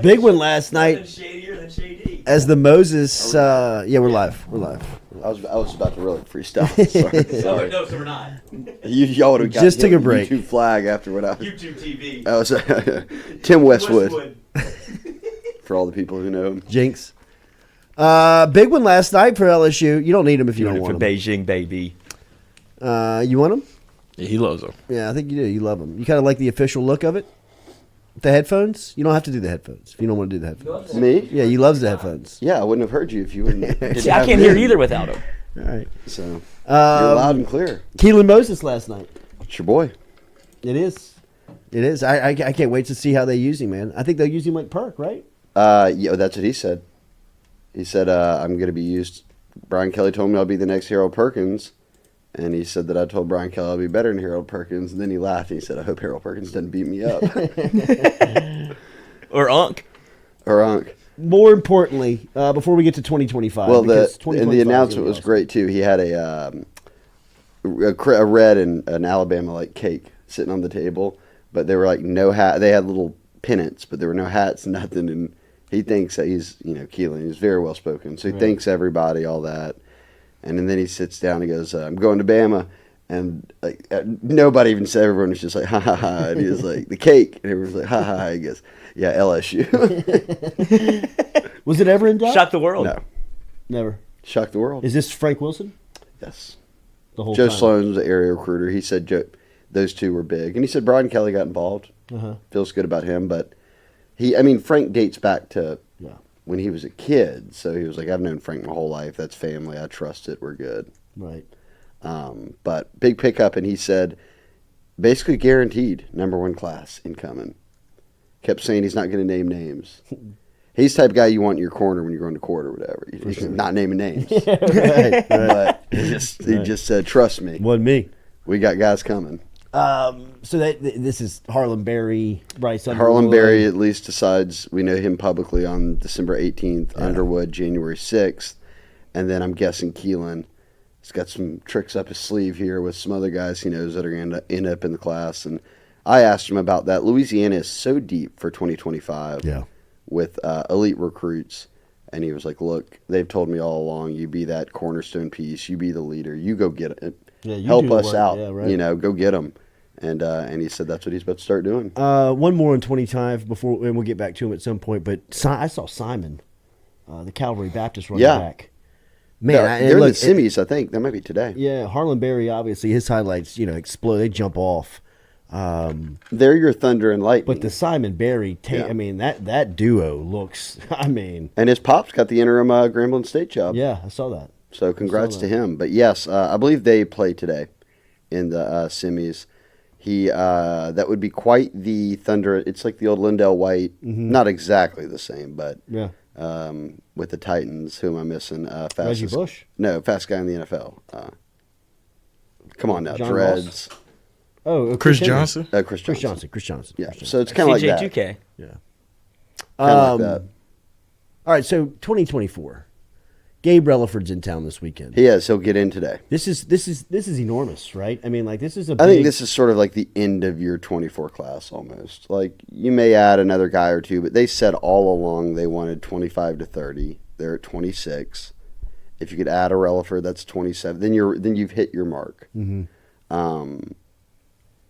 Big one last night. Nothing shadier than shady. As the Moses, yeah, we're live. We're live. I was about to really freestyle. Sorry. No, so we're not. Y'all would have got Just took a break. YouTube flag after what I was. YouTube TV. I was Tim Westwood for all the people who know him. Jinx. Big one last night for LSU. You don't need him if you don't want for him. Beijing, baby. You want him? Yeah, he loves them. Yeah, I think you do. You love him. You kind of like the official look of it. The headphones? You don't have to do the headphones if you don't want to do the headphones. Me? Yeah, he loves the headphones. Yeah, I wouldn't have heard you if you wouldn't. See, I can't hear either without him. All right. So you're loud and clear. Keylan Moses last night. It's your boy. It is. It is. I can't wait to see how they use him, man. I think they'll use him like Perk, right? Yeah, that's what he said. He said, I'm going to be used. Brian Kelly told me I'll be the next Harold Perkins. And he said that I told Brian Kelly I'll be better than Harold Perkins. And then he laughed and he said, I hope Harold Perkins doesn't beat me up. Or Unk. Or Unc. More importantly, before we get to 2025. Well, because and the announcement was great, too. He had a red and an Alabama-like cake sitting on the table. But they were like no hat. They had little pennants, but there were no hats, nothing. And he thinks that he's, Keylan, he's very well spoken. So he thanks everybody, all that. And then he sits down and goes, I'm going to Bama. And like nobody even said, everyone was just like, ha, ha, ha. And he was like, the cake. And everyone was like, ha, ha, ha. He goes, yeah, LSU. Was it ever in doubt? Shocked the world. No. Never. Shocked the world. Is this Frank Wilson? Yes. The whole Joe time? Sloan was the area recruiter. He said those two were big. And he said Brian Kelly got involved. Feels good about him. But Frank dates back to when he was a kid. So he was like, I've known Frank my whole life. That's family. I trust it. We're good. Right. But big pickup. And he said, basically guaranteed #1 class incoming. Kept saying he's not going to name names. He's the type of guy you want in your corner when you're going to court or whatever. He's not naming names. right. But he just said, trust me. Wasn't me. We got guys coming. So this is Harlan Berry, Bryce Underwood. Harlan Berry at least decides we know him publicly on December 18th, Underwood January 6th, and then I'm guessing Keylan has got some tricks up his sleeve here with some other guys he knows that are going to end up in the class. And I asked him about that. Louisiana is so deep for 2025 with elite recruits, and he was like, look, they've told me all along, you be that cornerstone piece, you be the leader, you go get it. Help us out, go get them. And he said that's what he's about to start doing. One more on 25 and we'll get back to him at some point. But I saw Simon, the Calvary Baptist running back. Man, they're in the semis, I think. That might be today. Yeah, Harlan Berry, obviously, his highlights, explode. They jump off. They're your thunder and lightning. But the Simon Berry, that duo looks, And his pop's got the interim Grambling State job. Yeah, I saw that. So congrats to him. But yes, I believe they play today in the semis. That would be quite the thunder. It's like the old Lindell White, not exactly the same, but with the Titans. Who am I missing? Reggie Bush? No, fast guy in the NFL. Come on now, John Dreads. Ross? Oh, Chris Johnson. Chris Johnson. Yeah. So it's kind of like that. CJ2K. Yeah. Kind of like that. All right, so 2024. Gabe Relaford's in town this weekend. He is. He'll get in today. This is enormous, right? I mean, this is a. I think this is sort of like the end of your 24 class almost. Like you may add another guy or two, but they said all along they wanted 25 to 30. They're at 26. If you could add a Relaford, that's 27. Then you've hit your mark. Mm-hmm.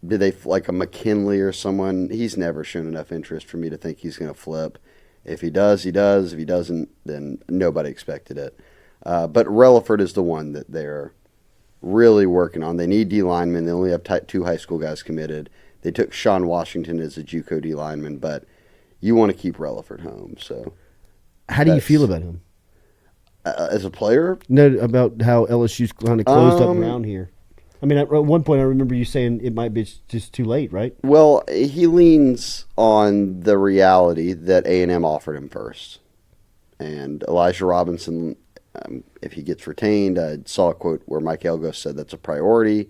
Did they like a McKinley or someone? He's never shown enough interest for me to think he's going to flip. If he does, he does. If he doesn't, then nobody expected it. But Relaford is the one that they're really working on. They need D linemen. They only have 2 high school guys committed. They took Sean Washington as a JUCO D lineman, but you want to keep Relaford home. So, how do you feel about him as a player? No, about how LSU's kind of closed up around here. I mean, at one point I remember you saying it might be just too late, right? Well, he leans on the reality that A&M offered him first. And Elijah Robinson, if he gets retained, I saw a quote where Mike Elgo said that's a priority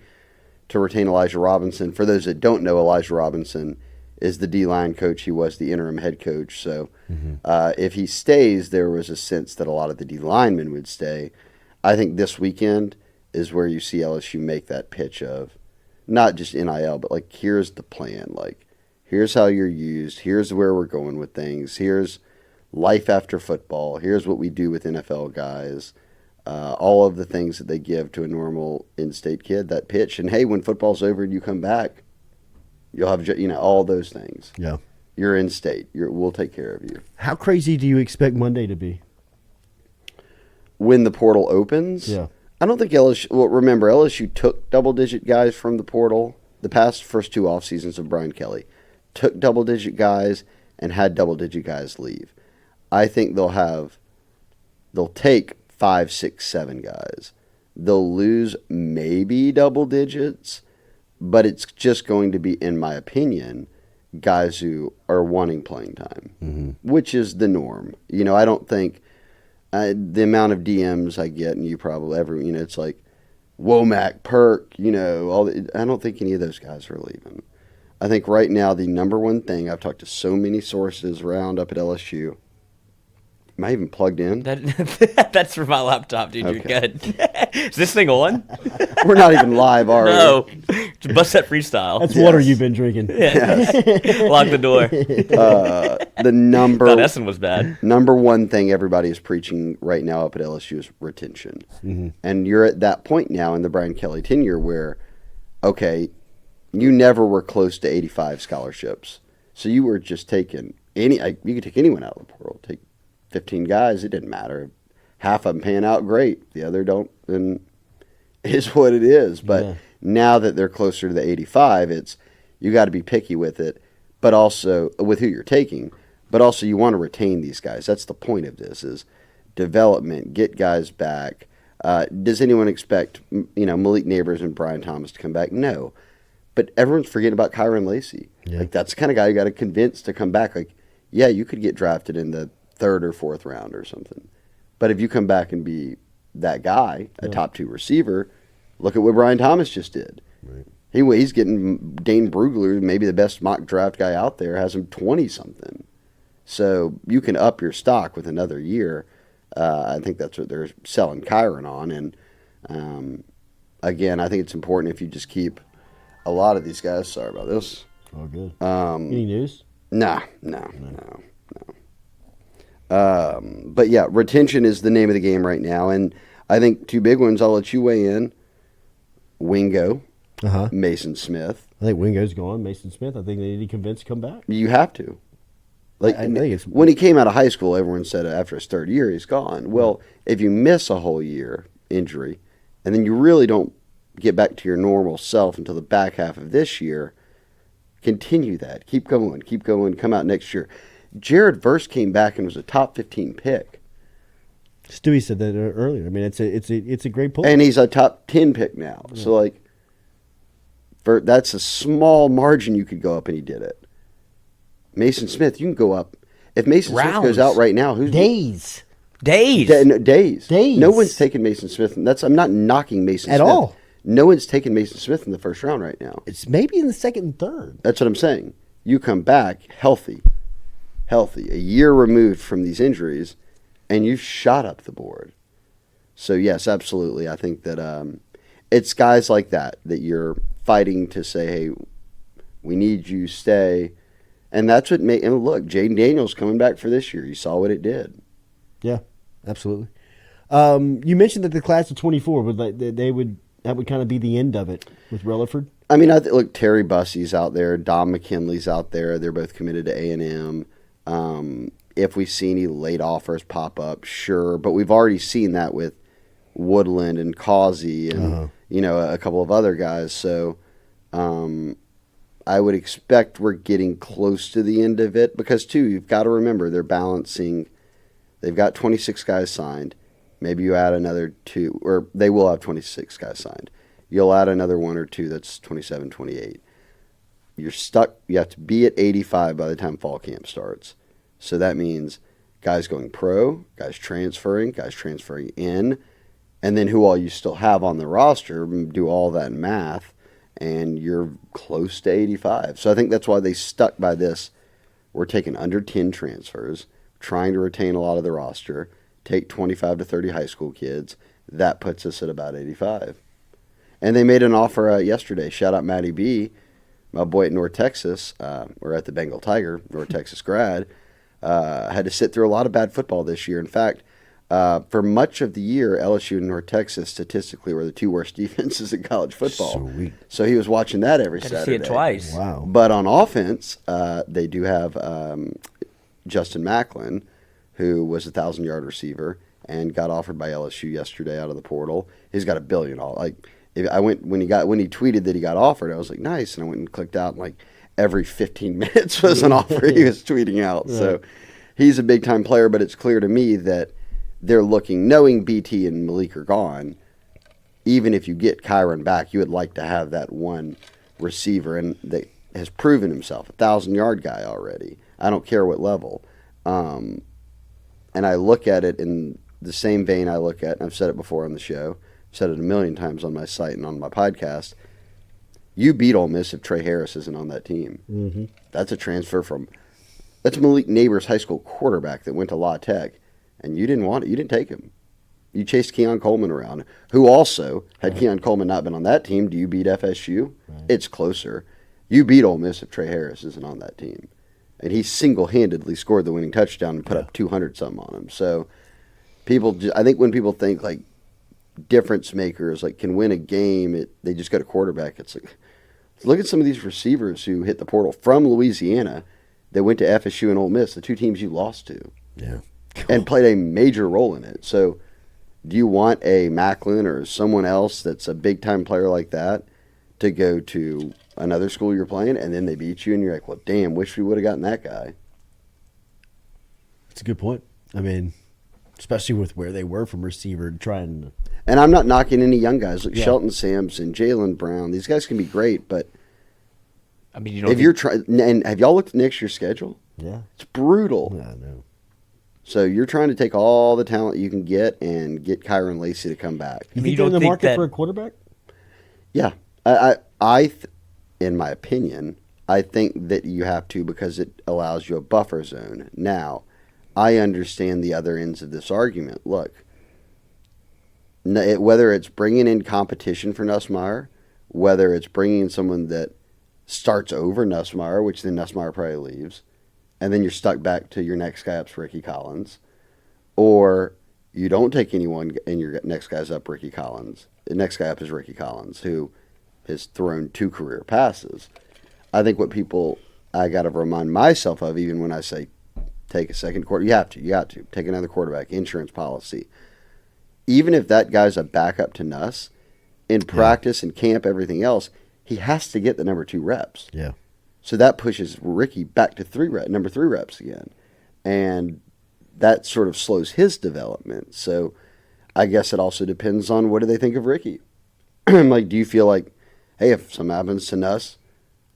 to retain Elijah Robinson. For those that don't know, Elijah Robinson is the D-line coach. He was the interim head coach. So if he stays, there was a sense that a lot of the D-linemen would stay. I think this weekend is where you see LSU make that pitch of not just NIL, but like, here's the plan. Like, Here's how you're used. Here's where we're going with things. Here's life after football. Here's what we do with NFL guys. All of the things that they give to a normal in-state kid, that pitch. And, hey, when football's over and you come back, you'll have, all those things. Yeah. You're in-state. We'll take care of you. How crazy do you expect Monday to be? When the portal opens? Yeah. I don't think LSU – well, remember, LSU took double-digit guys from the portal the first 2 off seasons of Brian Kelly. Took double-digit guys and had double-digit guys leave. I think they'll take 5, 6, 7 guys. They'll lose maybe double digits, but it's just going to be, in my opinion, guys who are wanting playing time, which is the norm. I don't think the amount of DMs I get, and you probably it's like Womack, Perk, I don't think any of those guys are leaving. I think right now the number one thing, I've talked to so many sources around up at LSU. Am I even plugged in? That's for my laptop, dude. Okay. You're good. Is this thing on? We're not even live, are we? No. Just bust that freestyle. That's water you've been drinking. Lock the door. The Thought Essen was bad. number one thing everybody is preaching right now up at LSU is retention. And you're at that point now in the Brian Kelly tenure where, okay, you never were close to 85 scholarships. So you were just taking you could take anyone out of the portal. Take 15 guys, it didn't matter. Half of them pan out great. The other don't, then it is what it is. But now that they're closer to the 85, it's you got to be picky with it, but also with who you're taking. But also you want to retain these guys. That's the point of this is development, get guys back. Does anyone expect, Malik Neighbors and Brian Thomas to come back? No. But everyone's forgetting about Kyren Lacey. Yeah. Like, that's the kind of guy you got to convince to come back. Like, yeah, you could get drafted in the 3rd or 4th round or something. But if you come back and be that guy, a top 2 receiver, look at what Brian Thomas just did. Right. He's getting Dane Brugler, maybe the best mock draft guy out there, has him 20-something. So you can up your stock with another year. I think that's what they're selling Kyren on. And, again, I think it's important if you just keep a lot of these guys. Sorry about this. Oh, good. Any news? No. But yeah, retention is the name of the game right now. And I think 2 big ones, I'll let you weigh in. Wingo, Mason Smith. I think Wingo's gone. Mason Smith, I think they need to convince to come back. You have to. Like, I think it's, when he came out of high school, everyone said after his 3rd year, he's gone. Well, if you miss a whole year injury, and then you really don't get back to your normal self until the back half of this year, continue that. Keep going, come out next year. Jared Verse came back and was a top 15 pick. Stewie said that earlier. I mean, it's a great pull. And he's a top 10 pick now. Yeah. So, that's a small margin you could go up, and he did it. Mason Smith, you can go up. If Mason Smith goes out right now, who's Days. Days. No one's taking Mason Smith. I'm not knocking Mason Smith. At all. No one's taking Mason Smith in the 1st round right now. It's maybe in the 2nd and 3rd. That's what I'm saying. You come back healthy, a year removed from these injuries, and you've shot up the board. So, yes, absolutely. I think that it's guys like that you're fighting to say, hey, we need you, stay. And that's what made – and look, Jaden Daniels coming back for this year. You saw what it did. Yeah, absolutely. You mentioned that the class of 24 that would kind of be the end of it with Rutherford. I mean, look, Terry Bussey's out there, Dom McKinley's out there. They're both committed to A&M. If we see any late offers pop up, sure, but we've already seen that with Woodland and Causey and a couple of other guys. So, I would expect we're getting close to the end of it because, too, you've got to remember they're balancing. They've got 26 guys signed. Maybe you add another 2, or they will have 26 guys signed. You'll add another 1 or 2, that's 27, 28. You're stuck. You have to be at 85 by the time fall camp starts. So that means guys going pro, guys transferring in, and then who all you still have on the roster, do all that math, and you're close to 85. So I think that's why they stuck by this. We're taking under 10 transfers, trying to retain a lot of the roster, take 25 to 30 high school kids. That puts us at about 85. And they made an offer yesterday. Shout out Matty B. my boy at North Texas, or at the Bengal Tiger, North Texas grad, had to sit through a lot of bad football this year. In fact, for much of the year, LSU and North Texas statistically were the 2 worst defenses in college football. Sweet. So he was watching that every Had to see Saturday. it twice. Wow. But on offense, they do have Justin Macklin, who was a 1,000-yard receiver and got offered by LSU yesterday out of the portal. He's got $1 billion. When he tweeted that he got offered, I was like, nice, and I went and clicked out, and like every 15 minutes was an offer he was tweeting out. Right. So he's a big time player, but it's clear to me that they're looking, knowing BT and Malik are gone. Even if you get Kyren back, you would like to have that one receiver, and that has proven himself, 1,000-yard guy already. I don't care what level. And I look at it in the same vein I look at, and I've said it before on the show, I've said it a million times on my site and on my podcast. You beat Ole Miss if Trey Harris isn't on that team. Mm-hmm. That's a transfer that's Malik Neighbors' high school quarterback that went to La Tech, and you didn't want it. You didn't take him. You chased Keon Coleman around, who also, had Keon Coleman not been on that team, do you beat FSU? Right. It's closer. You beat Ole Miss if Trey Harris isn't on that team. And he single-handedly scored the winning touchdown and put up 200-something on him. So I think when people think, like, difference makers, like, can win a game, they just got a quarterback. It's like, look at some of these receivers who hit the portal from Louisiana that went to FSU and Ole Miss, the 2 teams you lost to. Yeah. And played a major role in it. So do you want a Macklin or someone else that's a big-time player like that to go to another school you're playing, and then they beat you, and you're like, well, damn, wish we would have gotten that guy? That's a good point. I mean, especially with where they were from receiver, trying. And I'm not knocking any young guys like Shelton Sampson, Jalen Brown. These guys can be great, but I mean, you know, if you're trying, and have y'all looked at next year's schedule? Yeah, it's brutal. Yeah, I know. So you're trying to take all the talent you can get and get Kyren Lacey to come back. You think they're in the market for a quarterback? Yeah, in my opinion, I think that you have to, because it allows you a buffer zone. Now, I understand the other ends of this argument. Look, whether it's bringing in competition for Nussmeier, whether it's bringing in someone that starts over Nussmeier, which then Nussmeier probably leaves, and then you're stuck back to your next guy up's Ricky Collins, or you don't take anyone and your next guy's up Ricky Collins. The next guy up is Ricky Collins, who has thrown 2 career passes. I think what I got to remind myself of, even when I say take a second quarter, you got to take another quarterback, insurance policy. Even if that guy's a backup to Nuss, in practice and camp, everything else, he has to get the number 2 reps. Yeah. So that pushes Ricky back to number 3 reps again. And that sort of slows his development. So I guess it also depends on what do they think of Ricky. Like, do you feel like, hey, if something happens to Nuss,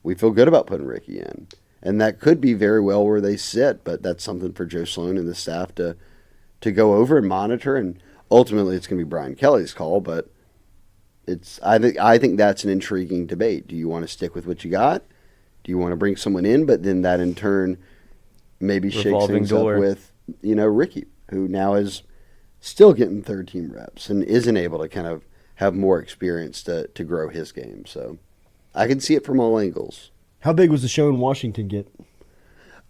we feel good about putting Ricky in? And that could be very well where they sit, but that's something for Joe Sloan and the staff to go over and monitor. And ultimately, it's going to be Brian Kelly's call, but I think that's an intriguing debate. Do you want to stick with what you got? Do you want to bring someone in? But then that in turn maybe shakes things up with, Ricky, who now is still getting 13 reps and isn't able to kind of have more experience to grow his game. So I can see it from all angles. How big was the show in Washington get?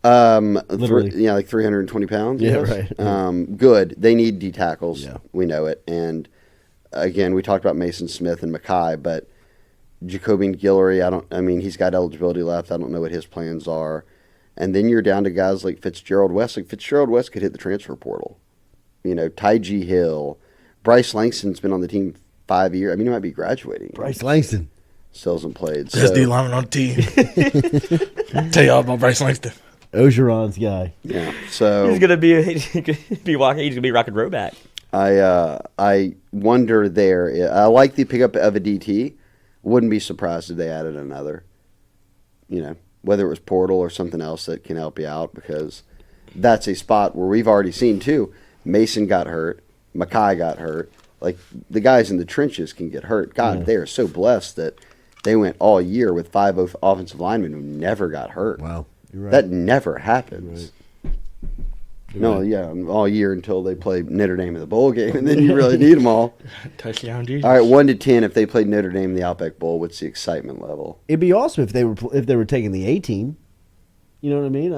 Literally. Like 320 pounds. Yeah, right. Good. They need D tackles. Yeah. We know it. And again, we talked about Mason Smith and Mackay, but Jacobian Guillory, he's got eligibility left. I don't know what his plans are. And then you're down to guys like Fitzgerald West. Like Fitzgerald West could hit the transfer portal. Ty G. Hill. Bryce Langston's been on the team 5 years. He might be graduating. Bryce Langston. Still hasn't played. Best D lineman on the team. Tell y'all about Bryce Langston. Ogeron's guy. Yeah. So he's gonna be walking. He's gonna be rocking Roback. I wonder there. I like the pickup of a DT. Wouldn't be surprised if they added another. Whether it was portal or something else that can help you out, because that's a spot where we've already seen too. Mason got hurt. Mackay got hurt. Like, the guys in the trenches can get hurt. God, they are so blessed that they went all year with 5 offensive linemen who never got hurt. Wow. You're right. That never happens. Right. No, yeah, all year until they play Notre Dame in the bowl game, and then you really need them all. Touchdown, Jesus. All right, 1 to 10. If they played Notre Dame in the Outback Bowl, what's the excitement level? It'd be awesome if they were taking the A team. You know what I mean?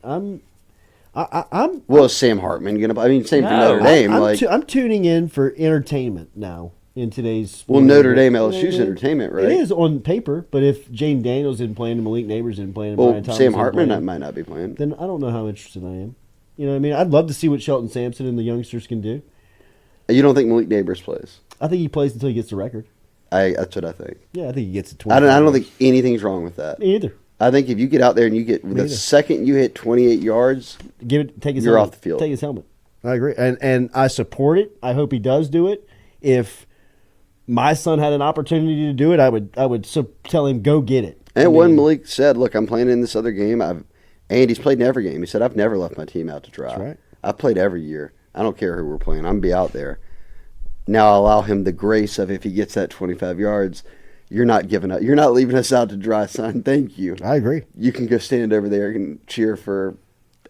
I'm Well, is Sam Hartman gonna? I mean, same for No. Notre Dame. I'm tuning in for entertainment now in today's. Notre Dame LSU's entertainment, right? It is on paper, but if Jane Daniels isn't playing and Malik Neighbors isn't playing, and Well, Brian Thomas Sam isn't Hartman playing, might not be playing. then I don't know how interested I am. You know what I mean? I'd love to see what Shelton Sampson and the youngsters can do. You don't think Malik Neighbors plays? I think he plays until he gets the record. That's what I think. Yeah, I think he gets to 20. I don't think anything's wrong with that. Me either. I think if you get out there and you get either. the second you hit 28 yards, Take his You're helmet. off the field. Take his helmet. I agree, and I support it. I hope he does do it. If my son had an opportunity to do it, I would tell him go get it. and when Malik said, "Look, I'm playing in this other game," and he's played in every game. He said, "I've never left my team out to dry. That's right. I've played every year. I don't care who we're playing. I'm gonna be out there." Now I'll allow him the grace of if he gets that 25 yards, you're not giving up. You're not leaving us out to dry, son. Thank you. I agree. You can go stand over there and cheer for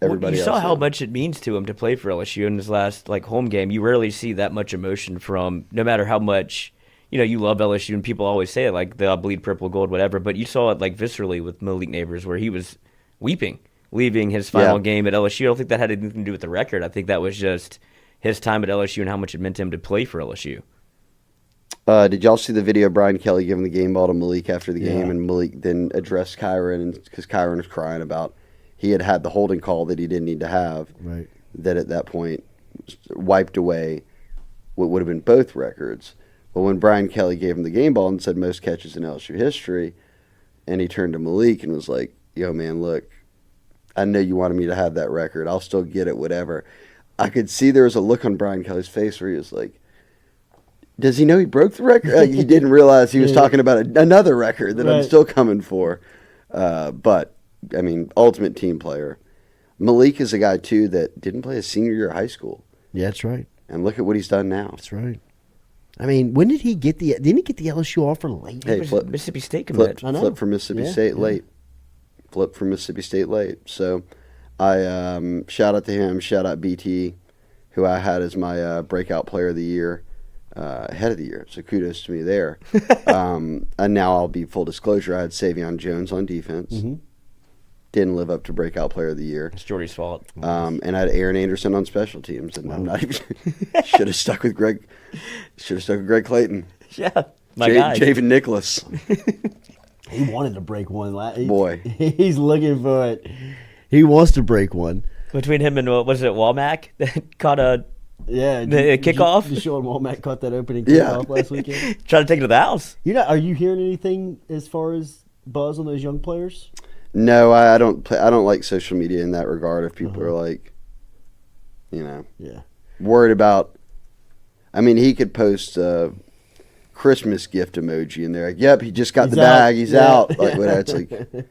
everybody you else. saw how then. much it means to him to play for LSU in his last home game. You rarely see that much emotion from, no matter how much you love LSU, and people always say it they'll bleed purple gold, whatever. But you saw it viscerally with Malik Neighbors, where he was weeping, leaving his final game at LSU. I don't think that had anything to do with the record. I think that was just his time at LSU and how much it meant to him to play for LSU. Did y'all see the video of Brian Kelly giving the game ball to Malik after the game, Yeah. and Malik then addressed Kyren because Kyren was crying about he had the holding call that he didn't need to have. Right. That at that point wiped away what would have been both records. But when Brian Kelly gave him the game ball and said most catches in LSU history, and he turned to Malik and was like, "Yo, man, look, I know you wanted me to have that record. I'll still get it, whatever." I could see there was a look on Brian Kelly's face where he was like, does he know he broke the record? He didn't realize he was talking about another record that I'm still coming for. But, I mean, ultimate team player. Malik is a guy, too, that didn't play his senior year of high school. Yeah, that's right. And look at what he's done now. That's right. I mean, when did he get the? Didn't he get the LSU offer late? Hey, Mississippi State commit. Flip from Mississippi State late. Flip from Mississippi State late. So, I shout out to him. Shout out BT, who I had as my breakout player of the year. Head of the year, so kudos to me there. And now I'll be full disclosure. I had Savion Jones on defense. Mm-hmm. Didn't live up to breakout player of the year. It's Jordy's fault. And I had Aaron Anderson on special teams, and I'm not even should have stuck with Greg. Should have stuck with Greg Clayton. Yeah, my guy. Javen Nicholas. He wanted to break one. Boy. He's looking for it. He wants to break one. Between him and was it Walmack that caught a Yeah, The kickoff? Deshaun Walmack caught that opening Yeah. kickoff last weekend. trying to take it to the house? Are you hearing anything as far as buzz on those young players? No, I don't. I don't like social media in that regard. If people are like, Yeah. worried about. I mean, he could post a Christmas gift emoji, and they're like, "Yep, he just got He's the bag. out." He's Yeah. out." Like, whatever. It's like,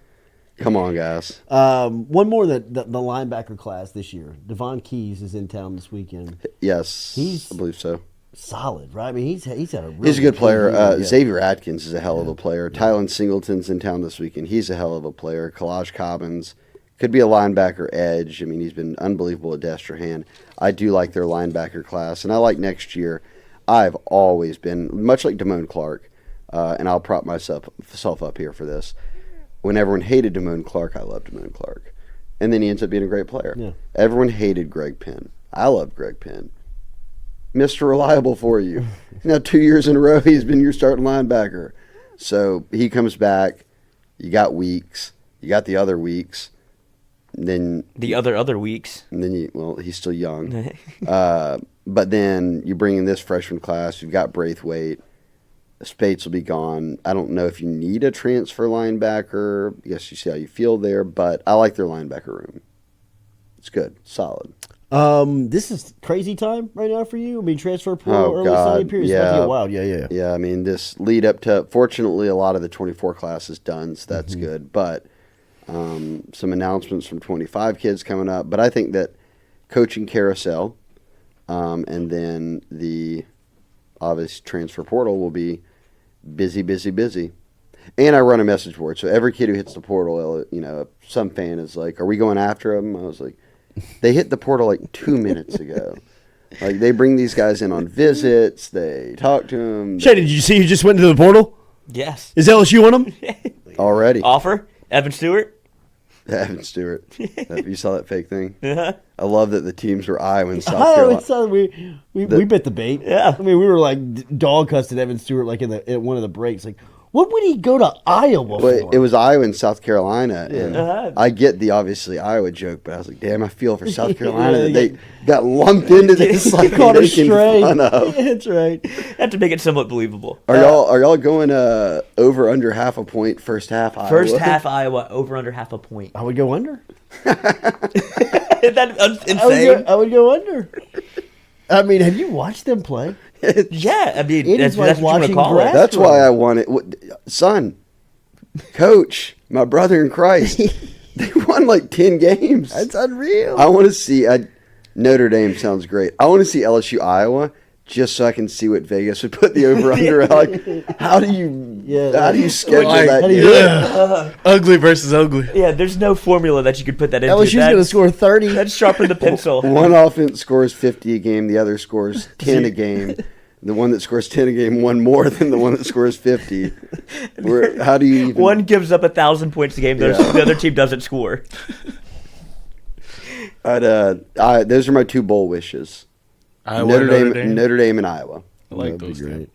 come on, guys. One more the linebacker class this year. Devon Keys is in town this weekend. Yes, I believe so. Solid, right? I mean, he's had a. Really He's a good player. year. Xavier Atkins is a hell of a player. Tylen Singleton's in town this weekend. He's a hell of a player. Kalaj Cobbins could be a linebacker edge. I mean, he's been unbelievable at Destrehan. I do like their linebacker class, and I like next year. I've always been, much like Damone Clark, and I'll prop myself up here for this. When everyone hated Damone Clark, I loved Damone Clark. And then he ends up being a great player. Yeah. Everyone hated Greg Penn. I love Greg Penn. Mr. Reliable for you. Now 2 years in a row he's been your starting linebacker. So he comes back. You got weeks. You got the other weeks. Then The other weeks. and then he's still young. But then you bring in this freshman class. You've got Braithwaite. Spates will be gone. I don't know if you need a transfer linebacker. I guess you see how you feel there, but I like their linebacker room. It's good, solid. This is crazy time right now for you. I mean, transfer portal, Oh, early God, signing period is about to get wild. Yeah. Yeah, I mean, this lead up to, fortunately, a lot of the 24 class is done, so that's good. But some announcements from 25 kids coming up. But I think that coaching carousel and then the obvious transfer portal will be busy. And I run a message board, so every kid who hits the portal, if some fan is like, "Are we going after him?" I was like, They hit the portal like 2 minutes ago. Like, they bring these guys in on visits. They talk to them. Shay, did you see who just went into the portal? Yes. Is LSU on them? Already. Offer? Evan Stewart? Evan Stewart. You saw that fake thing? Uh-huh. I love that the teams were Iowa and South I Carolina. saw we bit the bait. Yeah. I mean, we were like dog cussed at Evan Stewart like in one of the breaks. Like, what would he go to Iowa for? But it was Iowa and South Carolina, and Uh-huh. I get the obviously Iowa joke, but I was like, damn, I feel for South Carolina that Yeah, they got lumped into this like caught a making stray. fun of. Yeah, that's right. Have to make it somewhat believable. Are y'all going over under half a point first half? Iowa? First half Iowa, over under half a point. I would go under. Is that insane? I would go under. I mean, have you watched them play? Yeah, I mean, It that's, is like that's what you want watching to call grass. it. That's why I want it, son, coach, my brother in Christ. They won like 10 games. That's unreal. I want to see. Notre Dame sounds great. I want to see LSU Iowa just so I can see what Vegas would put the over under. Like, how do you schedule Like, that? how do you game? do it? Ugly versus ugly. Yeah, there's no formula that you could put that into. LSU's going to That's- score 30. That's sharpen the pencil. One offense scores 50 a game. The other scores 10 a game. The one that scores 10 a game won more than the one that scores 50. How do you even... One gives up 1,000 points a game. Yeah. The other team doesn't score. those are my two bowl wishes. Notre Dame and Iowa. I like That'd be those. great.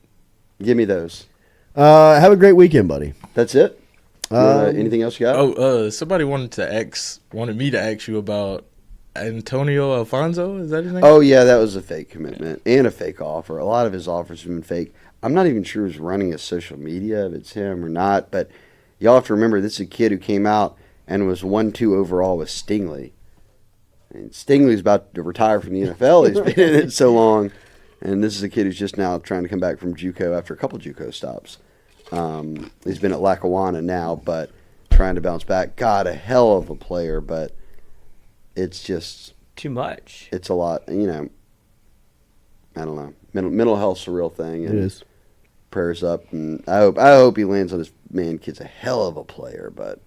Give me those. Have a great weekend, buddy. That's it? Anything else you got? Oh, somebody wanted me to ask you about Antonio Alfonso. Is that his name? Oh, yeah, that was a fake commitment and a fake offer. A lot of his offers have been fake. I'm not even sure who's running his social media, if it's him or not, but y'all have to remember this is a kid who came out and was 1-2 overall with Stingley. And Stingley's about to retire from the NFL. He's been in it so long. And this is a kid who's just now trying to come back from JUCO after a couple JUCO stops. He's been at Lackawanna now, but trying to bounce back. God, a hell of a player, but it's just... Too much. It's a lot, I don't know. Mental health's a real thing. And It is. Prayers up, and I hope he lands on his man. Kid's a hell of a player, but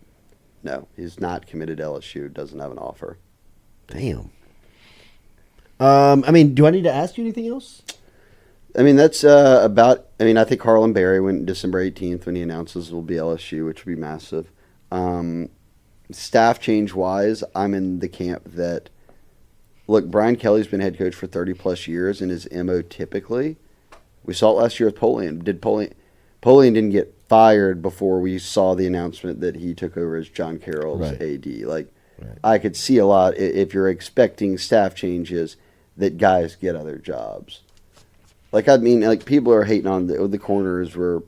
no, he's not committed to LSU. Doesn't have an offer. Damn. I mean, do I need to ask you anything else? I mean, that's about. I mean, I think Harlan Berry went December 18th when he announces it will be LSU, which will be massive. Staff change wise, I'm in the camp that. Look, Brian Kelly's been head coach for 30-plus years, and his MO typically, we saw it last year with Polian. Polian didn't get fired before we saw the announcement that he took over as John Carroll's Right. AD. Like, Right. I could see a lot, if you're expecting staff changes, that guys get other jobs. Like, I mean, like, people are hating on the corners were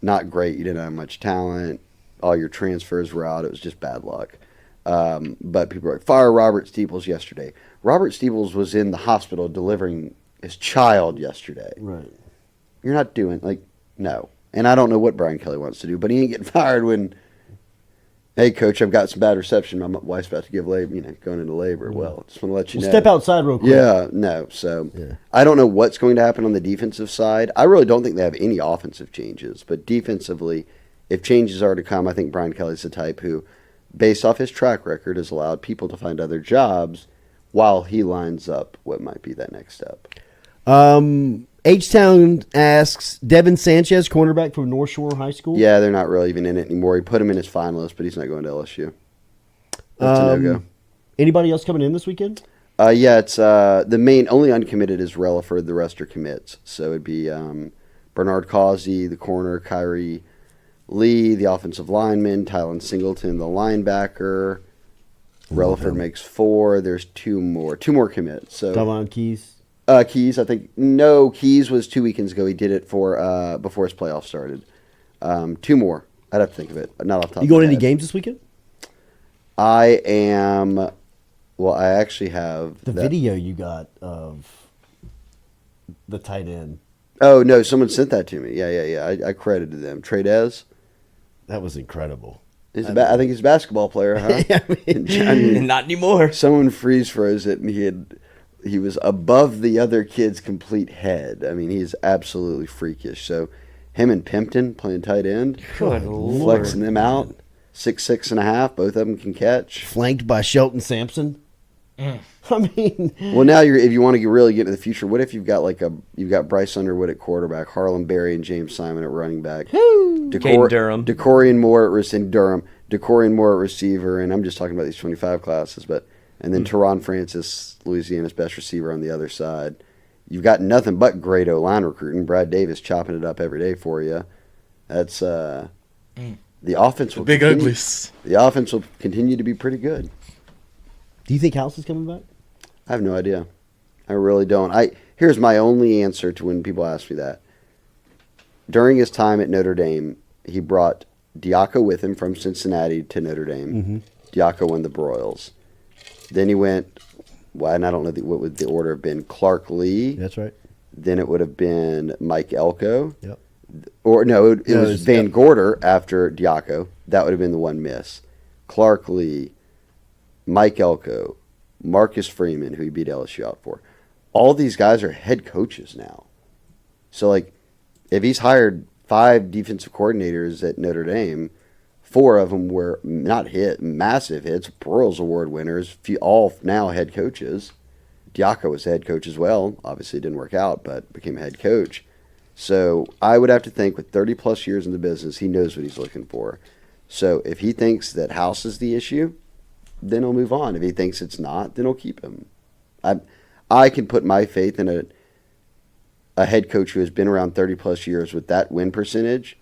not great. You didn't have much talent. All your transfers were out. It was just bad luck. But people are like, fire Robert Steeples yesterday. Robert Steeples was in the hospital delivering his child yesterday. Right. You're not doing, like, no. And I don't know what Brian Kelly wants to do, but he ain't getting fired when, hey, coach, I've got some bad reception. My wife's about to give labor, going into labor. Well, just want to let you know. Step outside real quick. Yeah, no. So Yeah. I don't know what's going to happen on the defensive side. I really don't think they have any offensive changes. But defensively, if changes are to come, I think Brian Kelly's the type who, based off his track record, has allowed people to find other jobs while he lines up what might be that next step. H-Town asks, Devin Sanchez, cornerback from North Shore High School. Yeah, they're not really even in it anymore. He put him in his finalist, but he's not going to LSU. That's a no-go. Anybody else coming in this weekend? Yeah, it's the main only uncommitted is Relaford. The rest are commits. So it'd be Bernard Causey, the corner, Kyrie Lee, the offensive lineman, Tylen Singleton, the linebacker. Relaford makes 4. There's 2 more commits. So Davon Keys. Keys, I think. No, Keys was 2 weekends ago. He did it for before his playoff started. 2 more. I'd have to think of it. Not off the top You of going my any head. games this weekend? I am. Well, I actually have The video you got of the tight end. Oh no! Someone sent that to me. Yeah. I credited them. Tradez. That was incredible. I think he's a basketball player, huh? I mean, Not anymore. Someone freeze froze it, and he was above the other kid's complete head. I mean, he's absolutely freakish. So, him and Pimpton playing tight end, Good Lord. flexing them out, 6'6.5". Both of them can catch. flanked by Shelton Sampson. I mean, Well, now if you want to really get into the future, what if you've got you've got Bryce Underwood at quarterback, Harlan Berry and James Simon at running back, Caden Durham, Decorian Moore at receiver, and I'm just talking about these 25 classes, and then Teron Francis, Louisiana's best receiver on the other side. You've got nothing but great O-line recruiting. Brad Davis chopping it up every day for you. That's the offense will big uglies. The offense will continue to be pretty good. do you think House is coming back? I have no idea. I really don't. Here's my only answer to when people ask me that. During his time at Notre Dame, he brought Diaco with him from Cincinnati to Notre Dame. Mm-hmm. Diaco won the Broyles. Then he went, and I don't know what would the order have been, Clark Lee. That's right. Then it would have been Mike Elko. Yep. Or no, it was Van Gorder after Diaco. That would have been the one miss. Clark Lee, Mike Elko, Marcus Freeman, who he beat LSU out for. All these guys are head coaches now. So, if he's hired 5 defensive coordinators at Notre Dame, 4 of them were massive hits, Broyles Award winners, all now head coaches. Diaco was head coach as well. Obviously, it didn't work out, but became a head coach. So I would have to think with 30-plus years in the business, he knows what he's looking for. So if he thinks that House is the issue, then he'll move on. If he thinks it's not, then he'll keep him. I can put my faith in a head coach who has been around 30-plus years with that win percentage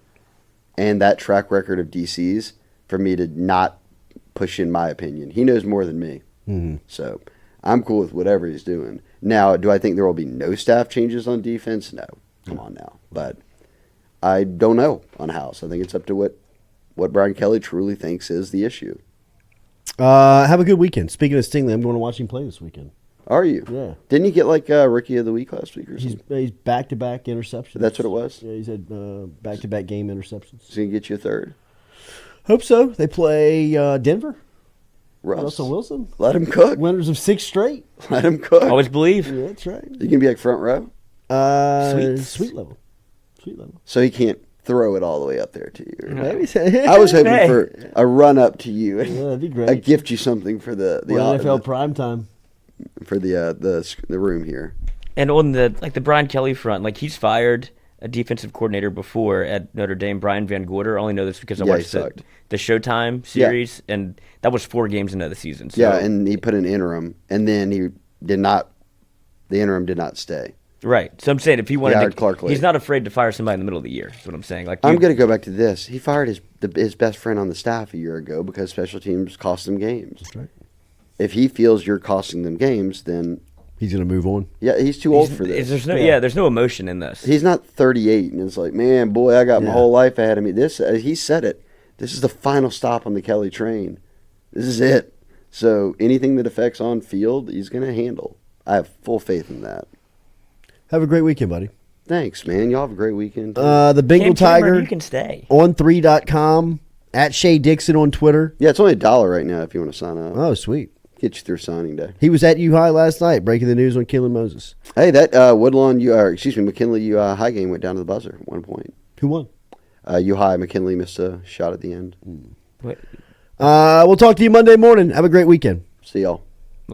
and that track record of DCs for me to not push in my opinion. He knows more than me. Mm-hmm. So I'm cool with whatever he's doing. Now, do I think there will be no staff changes on defense? No. Come on now. But I don't know on House. I think it's up to what Brian Kelly truly thinks is the issue. Have a good weekend. Speaking of Stingley, I'm going to watch him play this weekend. Are you? Yeah. Didn't he get Rookie of the Week last week or something? He's back-to-back interceptions. That's what it was? Yeah, he's had back-to-back game interceptions. Is he going to get you a third? Hope so. They play Denver. Russell Wilson. Let him cook. Winners of 6 straight. Let him cook. always believe. Yeah, that's right. You can be front row? Sweet level. So he can't throw it all the way up there to you. Maybe. I was hoping for a run up to you. Yeah, that'd be great. I gift you something for the NFL primetime. For the room here. And on the Brian Kelly front, he's fired a defensive coordinator before at Notre Dame, Brian Van Gorder. I only know this because I watched the Showtime series, and that was 4 games into the season. So. Yeah, and he put an interim, and then the interim did not stay. Right. So I'm saying if he wanted to, he's not afraid to fire somebody in the middle of the year. That's what I'm saying. I'm going to go back to this. He fired his best friend on the staff a year ago because special teams cost them games. That's right. If he feels you're costing them games, then he's going to move on. Yeah, he's too old for this. There's no emotion in this. He's not 38, and it's man, boy, I got my whole life ahead of me. He said it. This is the final stop on the Kelly train. This is it. So anything that affects on field, he's going to handle. I have full faith in that. Have a great weekend, buddy. Thanks, man. Y'all have a great weekend. The Bengal Tiger you can stay. on 3.com, at Shea Dixon on Twitter. Yeah, it's only $1 right now if you want to sign up. Oh, sweet. Get you through signing day. He was at U-High last night, breaking the news on Keylan Moses. Hey, that McKinley U-High game went down to the buzzer at 1 point. Who won? U-High, McKinley missed a shot at the end. What? We'll talk to you Monday morning. Have a great weekend. See y'all.